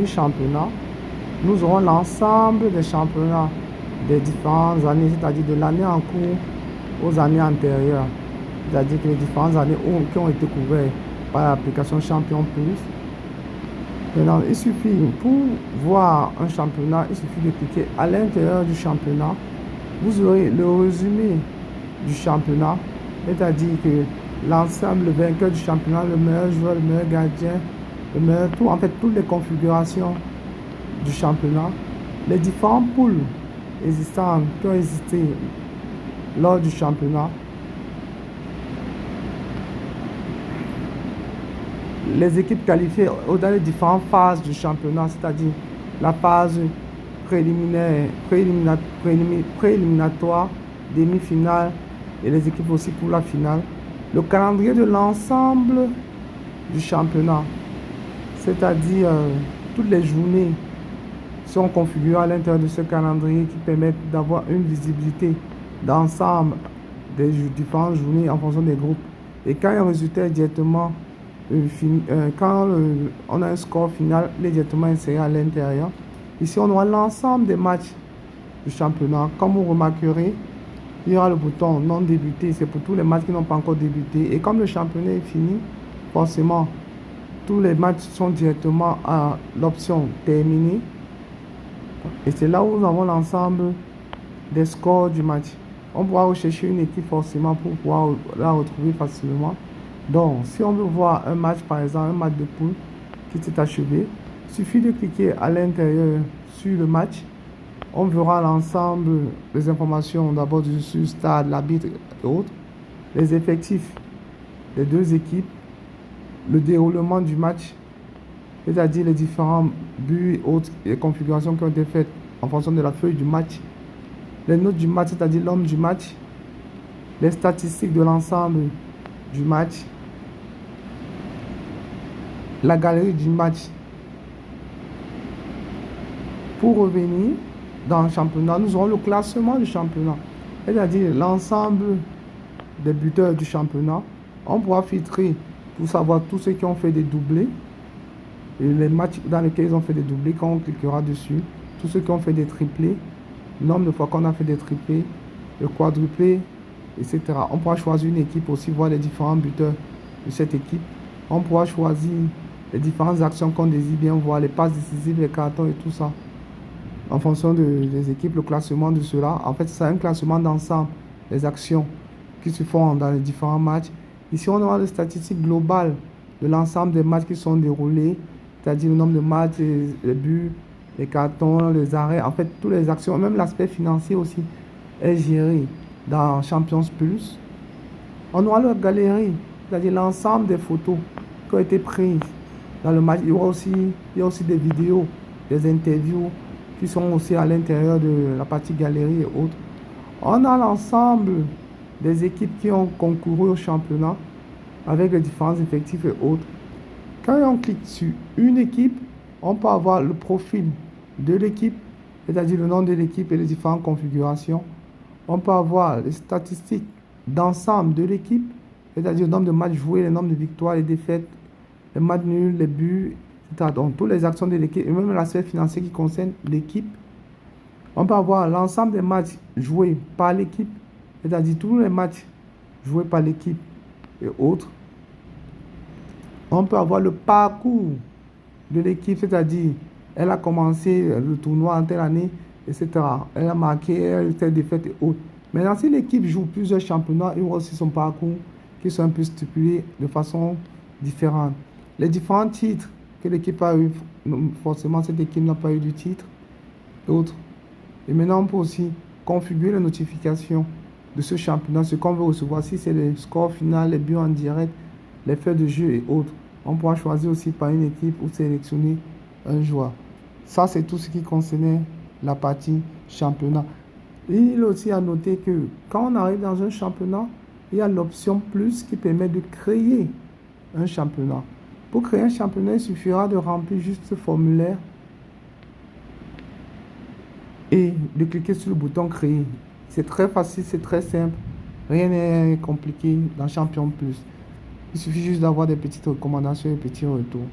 du championnat, nous aurons l'ensemble des championnats des différentes années, c'est-à-dire de l'année en cours aux années antérieures. C'est-à-dire que les différentes années qui ont été couvertes par l'application Champion Plus. Maintenant, il suffit, pour voir un championnat, il suffit de cliquer à l'intérieur du championnat. Vous aurez le résumé du championnat, c'est-à-dire que l'ensemble, le vainqueur du championnat, le meilleur joueur, le meilleur gardien, le meilleur tout, en fait, toutes les configurations du championnat, les différents poules existantes qui ont existé lors du championnat, les équipes qualifiées dans les différentes phases du championnat, c'est-à-dire la phase prééliminatoire, demi-finale et les équipes aussi pour la finale. Le calendrier de l'ensemble du championnat, c'est-à-dire toutes les journées sont configurées à l'intérieur de ce calendrier qui permettent d'avoir une visibilité d'ensemble des différentes journées en fonction des groupes. Et quand un résultat est directement quand on a un score final, il est directement inséré à l'intérieur. Ici, on aura l'ensemble des matchs du championnat. Comme vous remarquerez, il y aura le bouton non débuté. C'est pour tous les matchs qui n'ont pas encore débuté. Et comme le championnat est fini, forcément, tous les matchs sont directement à l'option terminé. Et c'est là où nous avons l'ensemble des scores du match. On pourra rechercher une équipe forcément pour pouvoir la retrouver facilement. Donc, si on veut voir un match, par exemple, un match de poule qui s'est achevé, il suffit de cliquer à l'intérieur sur le match. On verra l'ensemble des informations, d'abord sur stade, l'arbitre et autres, les effectifs des deux équipes, le déroulement du match, c'est-à-dire les différents buts et autres, les configurations qui ont été faites en fonction de la feuille du match, les notes du match, c'est-à-dire l'homme du match, les statistiques de l'ensemble du match, la galerie du match. Pour revenir dans le championnat, nous aurons le classement du championnat, c'est-à-dire l'ensemble des buteurs du championnat. On pourra filtrer pour savoir tous ceux qui ont fait des doublés et les matchs dans lesquels ils ont fait des doublés. Quand on cliquera dessus, tous ceux qui ont fait des triplés, le nombre de fois qu'on a fait des triplés, le quadruplé, etc. On pourra choisir une équipe aussi, voir les différents buteurs de cette équipe. On pourra choisir les différentes actions qu'on désire bien voir, les passes décisives, les cartons et tout ça. En fonction des équipes, le classement de cela. En fait, c'est un classement d'ensemble des actions qui se font dans les différents matchs. Ici, on aura les statistiques globales de l'ensemble des matchs qui sont déroulés, c'est-à-dire le nombre de matchs, les buts, les cartons, les arrêts. En fait, toutes les actions, même l'aspect financier aussi, est géré dans Champions Plus. On aura la galerie, c'est-à-dire l'ensemble des photos qui ont été prises dans le match. Il y a aussi des vidéos, des interviews qui sont aussi à l'intérieur de la partie galerie et autres. On a l'ensemble des équipes qui ont concouru au championnat avec les différents effectifs et autres. Quand on clique sur une équipe, on peut avoir le profil de l'équipe, c'est-à-dire le nom de l'équipe et les différentes configurations. On peut avoir les statistiques d'ensemble de l'équipe, c'est-à-dire le nombre de matchs joués, le nombre de victoires et défaites, les matchs nuls, les buts, etc. Donc, toutes les actions de l'équipe et même l'aspect financier qui concerne l'équipe. On peut avoir l'ensemble des matchs joués par l'équipe, c'est-à-dire tous les matchs joués par l'équipe et autres. On peut avoir le parcours de l'équipe, c'est-à-dire elle a commencé le tournoi en telle année, etc. Elle a marqué, elle a eu telle défaite et autres. Maintenant, si l'équipe joue plusieurs championnats, il y aura aussi son parcours qui sont un peu stipulés de façon différente. Les différents titres que l'équipe a eu, forcément cette équipe n'a pas eu de titre, et autres. Et maintenant, on peut aussi configurer les notifications de ce championnat, ce qu'on veut recevoir, si c'est les scores finaux, les buts en direct, les faits de jeu et autres. On pourra choisir aussi par une équipe ou sélectionner un joueur. Ça, c'est tout ce qui concernait la partie championnat. Et il est aussi à noter que quand on arrive dans un championnat, il y a l'option plus qui permet de créer un championnat. Pour créer un championnat, il suffira de remplir juste ce formulaire et de cliquer sur le bouton créer. C'est très facile, c'est très simple. Rien n'est compliqué dans Champion Plus. Il suffit juste d'avoir des petites recommandations et petits retours.